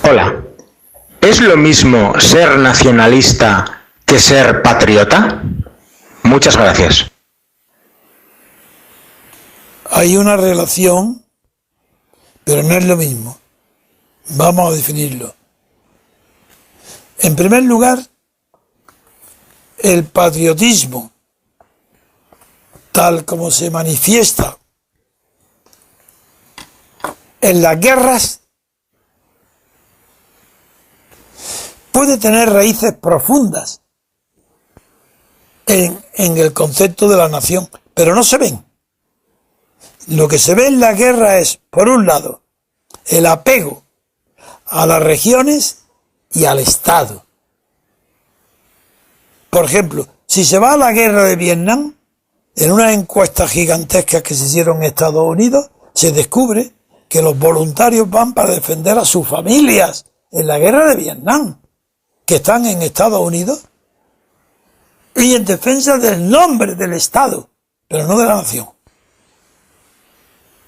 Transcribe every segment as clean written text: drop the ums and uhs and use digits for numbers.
Hola, ¿es lo mismo ser nacionalista que ser patriota? Muchas gracias. Hay una relación, pero no es lo mismo. Vamos a definirlo. En primer lugar, el patriotismo, tal como se manifiesta en las guerras, puede tener raíces profundas en el concepto de la nación, pero no se ven. Lo que se ve en la guerra es, por un lado, el apego a las regiones y al Estado. Por ejemplo, si se va a la guerra de Vietnam, en unas encuestas gigantescas que se hicieron en Estados Unidos, se descubre que los voluntarios van para defender a sus familias en la guerra de Vietnam, que están en Estados Unidos, y en defensa del nombre del Estado, pero no de la nación.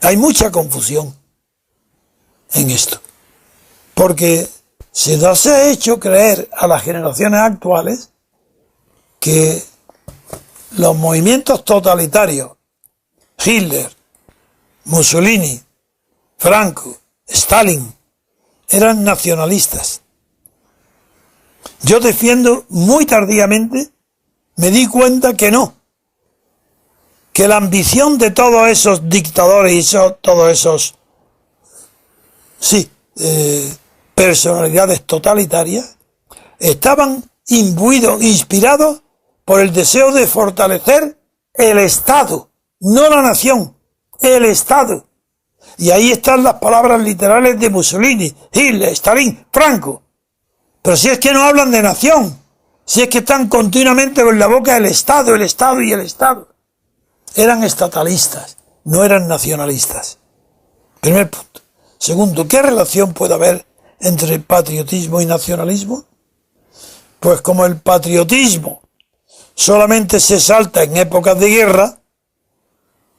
Hay mucha confusión en esto, porque se nos ha hecho creer a las generaciones actuales que los movimientos totalitarios, Hitler, Mussolini, Franco, Stalin, eran nacionalistas. Yo defiendo muy tardíamente, me di cuenta que no, que la ambición de todos esos dictadores y todos esos personalidades totalitarias estaban imbuidos, inspirados por el deseo de fortalecer el Estado, no la nación, el Estado. Y ahí están las palabras literales de Mussolini, Hitler, Stalin, Franco. Pero si es que no hablan de nación, si es que están continuamente con la boca el Estado y el Estado. Eran estatalistas, no eran nacionalistas. Primer punto. Segundo, ¿qué relación puede haber entre patriotismo y nacionalismo? Pues como el patriotismo solamente se salta en épocas de guerra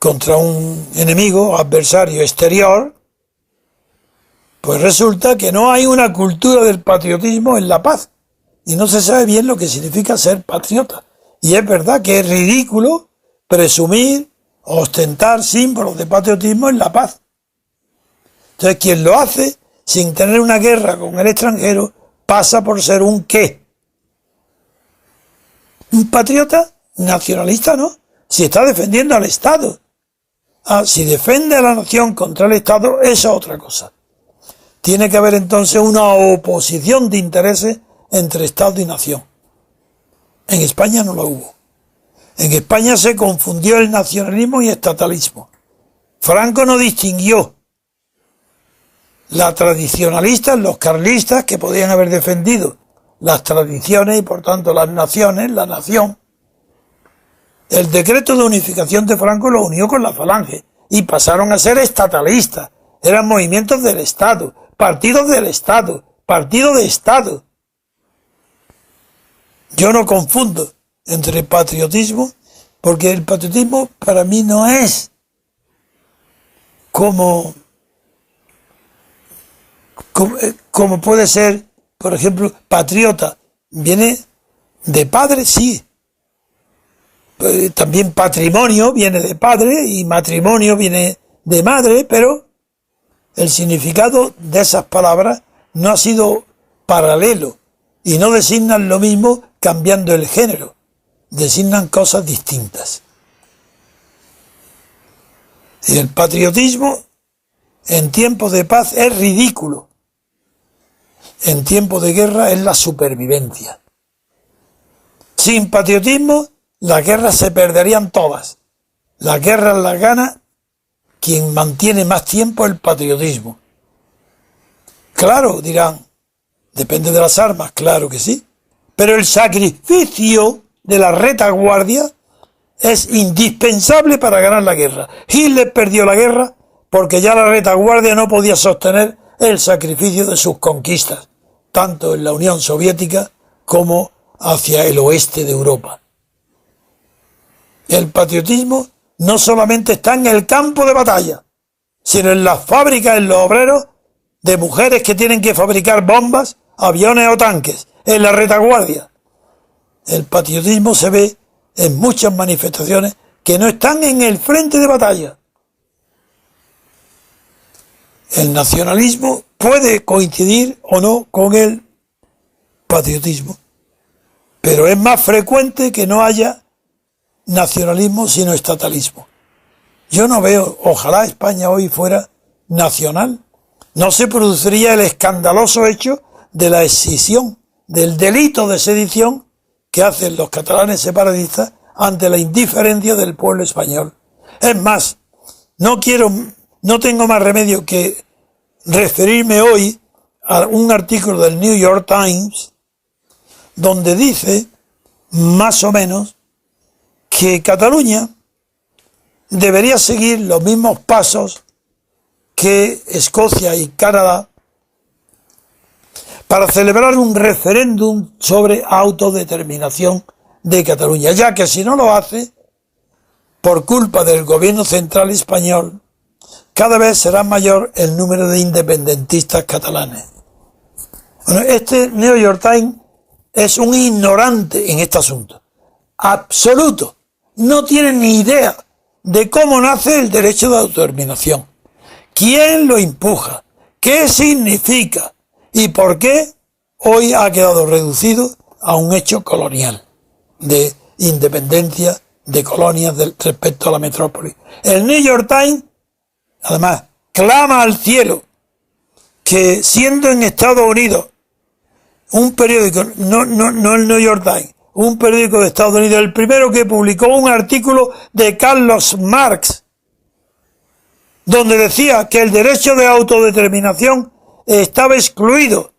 contra un enemigo, adversario exterior, pues resulta que no hay una cultura del patriotismo en la paz y no se sabe bien lo que significa ser patriota. Y es verdad que es ridículo presumir, ostentar símbolos de patriotismo en la paz. Entonces, quien lo hace sin tener una guerra con el extranjero pasa por ser un ¿qué? Un patriota nacionalista, ¿no? Si está defendiendo al Estado. Si defiende a la nación contra el Estado, eso es otra cosa. Tiene que haber entonces una oposición de intereses entre Estado y nación. En España no lo hubo. En España se confundió el nacionalismo y estatalismo. Franco no distinguió las tradicionalistas, los carlistas, que podían haber defendido las tradiciones y por tanto las naciones, la nación. El decreto de unificación de Franco lo unió con la Falange y pasaron a ser estatalistas. Eran movimientos del Estado, partidos del Estado, partido de Estado. Yo no confundo entre patriotismo, porque el patriotismo para mí no es como puede ser, por ejemplo, patriota. Viene de padre, sí. También patrimonio viene de padre y matrimonio viene de madre, pero el significado de esas palabras no ha sido paralelo y no designan lo mismo cambiando el género. Designan cosas distintas. Y el patriotismo en tiempos de paz es ridículo. En tiempos de guerra es la supervivencia. Sin patriotismo, las guerras se perderían todas. Las guerras las gana quien mantiene más tiempo el patriotismo. Claro, dirán, depende de las armas, claro que sí. Pero el sacrificio de la retaguardia es indispensable para ganar la guerra. Hitler perdió la guerra porque ya la retaguardia no podía sostener el sacrificio de sus conquistas, tanto en la Unión Soviética como hacia el oeste de Europa. El patriotismo no solamente está en el campo de batalla, sino en las fábricas, en los obreros, de mujeres que tienen que fabricar bombas, aviones o tanques en la retaguardia. El patriotismo se ve en muchas manifestaciones que no están en el frente de batalla. El nacionalismo puede coincidir o no con el patriotismo, pero es más frecuente que no haya nacionalismo sino estatalismo. Yo no veo, ojalá España hoy fuera nacional, no se produciría el escandaloso hecho de la escisión, del delito de sedición que hacen los catalanes separatistas ante la indiferencia del pueblo español. Es más, no tengo más remedio que referirme hoy a un artículo del New York Times donde dice, más o menos, que Cataluña debería seguir los mismos pasos que Escocia y Canadá para celebrar un referéndum sobre autodeterminación de Cataluña, ya que si no lo hace, por culpa del gobierno central español, cada vez será mayor el número de independentistas catalanes. Bueno, este New York Times es un ignorante en este asunto, absoluto, no tiene ni idea de cómo nace el derecho de autodeterminación, quién lo empuja, qué significa y por qué hoy ha quedado reducido a un hecho colonial de independencia de colonias respecto a la metrópoli. El New York Times, además, clama al cielo que siendo en Estados Unidos un periódico, no el New York Times, un periódico de Estados Unidos, el primero que publicó un artículo de Carlos Marx, donde decía que el derecho de autodeterminación estaba excluido,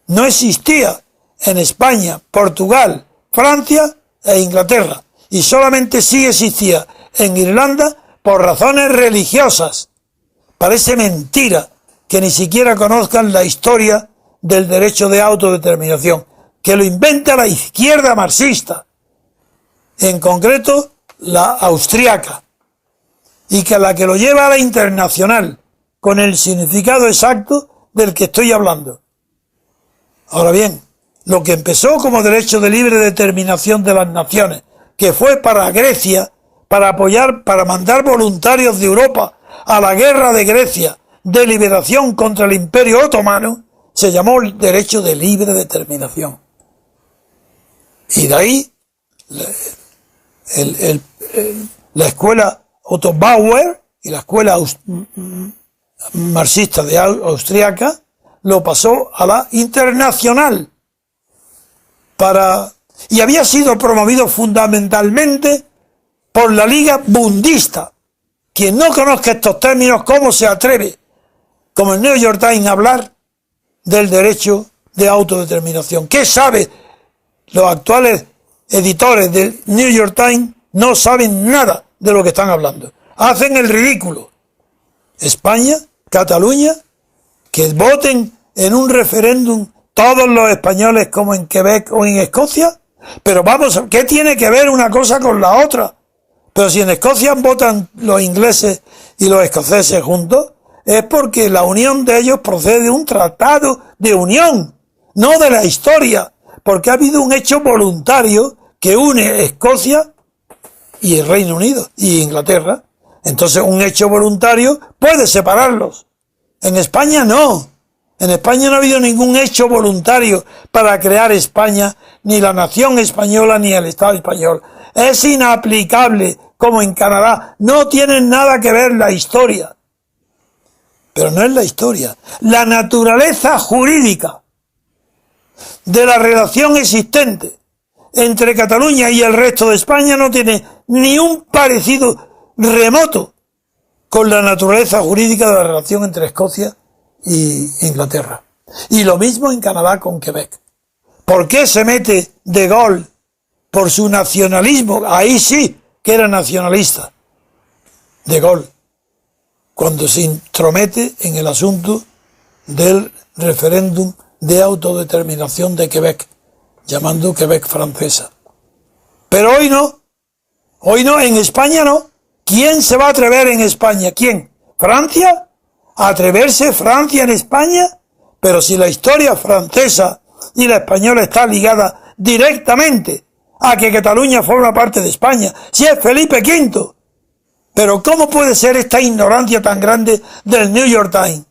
no existía en España, Portugal, Francia e Inglaterra, y solamente sí existía en Irlanda por razones religiosas. Parece mentira que ni siquiera conozcan la historia del derecho de autodeterminación, que lo inventa la izquierda marxista, en concreto la austriaca, y que la que lo lleva a la internacional, con el significado exacto del que estoy hablando. Ahora bien, lo que empezó como derecho de libre determinación de las naciones, que fue para Grecia, para apoyar, para mandar voluntarios de Europa a la guerra de Grecia de liberación contra el Imperio Otomano, se llamó derecho de libre determinación. Y de ahí la escuela Otto Bauer y la escuela marxista de austriaca lo pasó a la internacional y había sido promovido fundamentalmente por la Liga Bundista. Quien no conozca estos términos, ¿cómo se atreve, como el New York Times, a hablar del derecho de autodeterminación? ¿Qué sabe? Los actuales editores del New York Times no saben nada de lo que están hablando. Hacen el ridículo. España, Cataluña, que voten en un referéndum todos los españoles como en Quebec o en Escocia. Pero vamos, ¿qué tiene que ver una cosa con la otra? Pero si en Escocia votan los ingleses y los escoceses juntos, es porque la unión de ellos procede de un tratado de unión, no de la historia, porque ha habido un hecho voluntario que une Escocia y el Reino Unido y Inglaterra. Entonces un hecho voluntario puede separarlos. En España no. En España no ha habido ningún hecho voluntario para crear España, ni la nación española, ni el Estado español. Es inaplicable, como en Canadá. No tienen nada que ver la historia. Pero no es la historia. La naturaleza jurídica de la relación existente entre Cataluña y el resto de España no tiene ni un parecido remoto con la naturaleza jurídica de la relación entre Escocia y Inglaterra. Y lo mismo en Canadá con Quebec. ¿Por qué se mete De Gaulle por su nacionalismo? Ahí sí que era nacionalista De Gaulle, cuando se intromete en el asunto del referéndum de autodeterminación de Quebec, llamando Quebec francesa. Pero hoy no, en España no. ¿Quién se va a atrever en España? ¿Quién? ¿Francia? atreverse Francia en España, pero si la historia francesa y la española está ligada directamente a que Cataluña forma parte de España, si es Felipe V. Pero ¿cómo puede ser esta ignorancia tan grande del New York Times?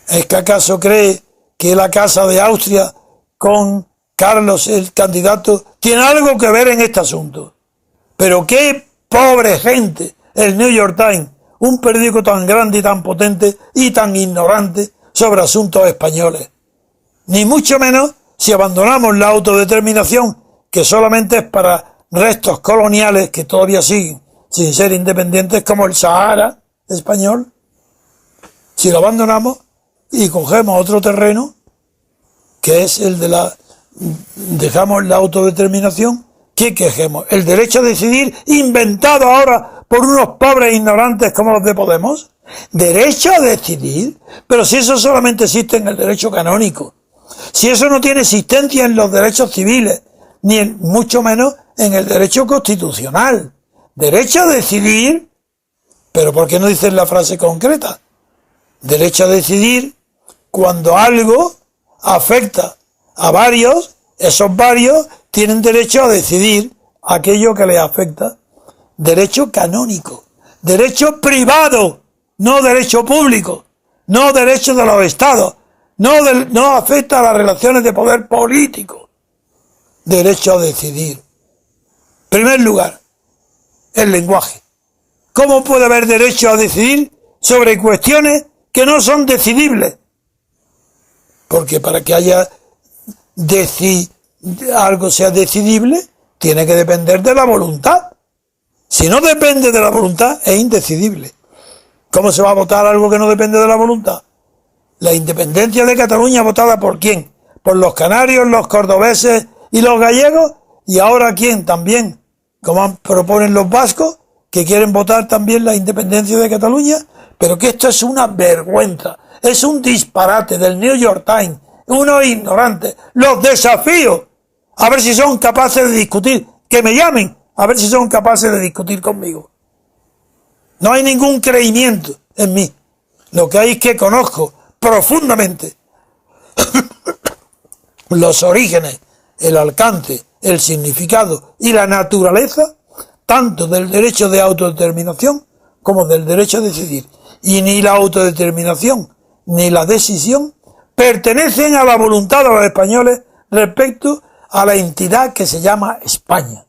¿Es que acaso cree que la Casa de Austria con Carlos el candidato tiene algo que ver en este asunto? Pero qué pobre gente el New York Times, un periódico tan grande y tan potente y tan ignorante sobre asuntos españoles. Ni mucho menos si abandonamos la autodeterminación, que solamente es para restos coloniales que todavía siguen sin ser independientes, como el Sahara español. Si lo abandonamos y cogemos otro terreno, que es el de dejamos la autodeterminación, ¿qué quejemos? ¿El derecho a decidir inventado ahora por unos pobres ignorantes como los de Podemos? ¿Derecho a decidir? Pero si eso solamente existe en el derecho canónico, si eso no tiene existencia en los derechos civiles, ni mucho menos en el derecho constitucional. ¿Derecho a decidir? ¿Pero por qué no dicen la frase concreta? Derecho a decidir cuando algo afecta a varios, esos varios tienen derecho a decidir aquello que les afecta. Derecho canónico, derecho privado, no derecho público, no derecho de los estados, no afecta a las relaciones de poder político. Derecho a decidir. En primer lugar, el lenguaje. ¿Cómo puede haber derecho a decidir sobre cuestiones que no son decidibles? Porque para que haya algo sea decidible, tiene que depender de la voluntad. Si no depende de la voluntad, es indecidible. ¿Cómo se va a votar algo que no depende de la voluntad? La independencia de Cataluña votada ¿por quién? Por los canarios, los cordobeses y los gallegos, y ahora ¿quién? También, como proponen los vascos, que quieren votar también la independencia de Cataluña, pero que esto es una vergüenza, es un disparate del New York Times, unos ignorantes. Los desafío a ver si son capaces de discutir, que me llamen, a ver si son capaces de discutir conmigo. No hay ningún creimiento en mí, lo que hay es que conozco profundamente los orígenes, el alcance, el significado y la naturaleza tanto del derecho de autodeterminación como del derecho a decidir. Y ni la autodeterminación ni la decisión pertenecen a la voluntad de los españoles respecto a la entidad que se llama España.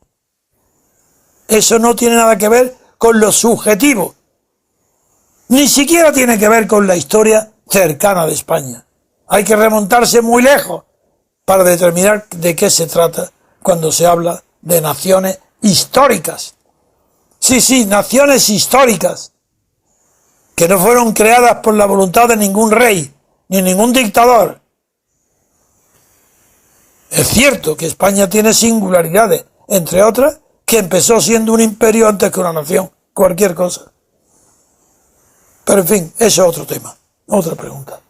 Eso no tiene nada que ver con lo subjetivo, ni siquiera tiene que ver con la historia cercana de España. Hay que remontarse muy lejos para determinar de qué se trata cuando se habla de naciones históricas. Sí, naciones históricas, que no fueron creadas por la voluntad de ningún rey, ni ningún dictador. Es cierto que España tiene singularidades, entre otras, que empezó siendo un imperio antes que una nación, cualquier cosa. Pero en fin, eso es otro tema, otra pregunta.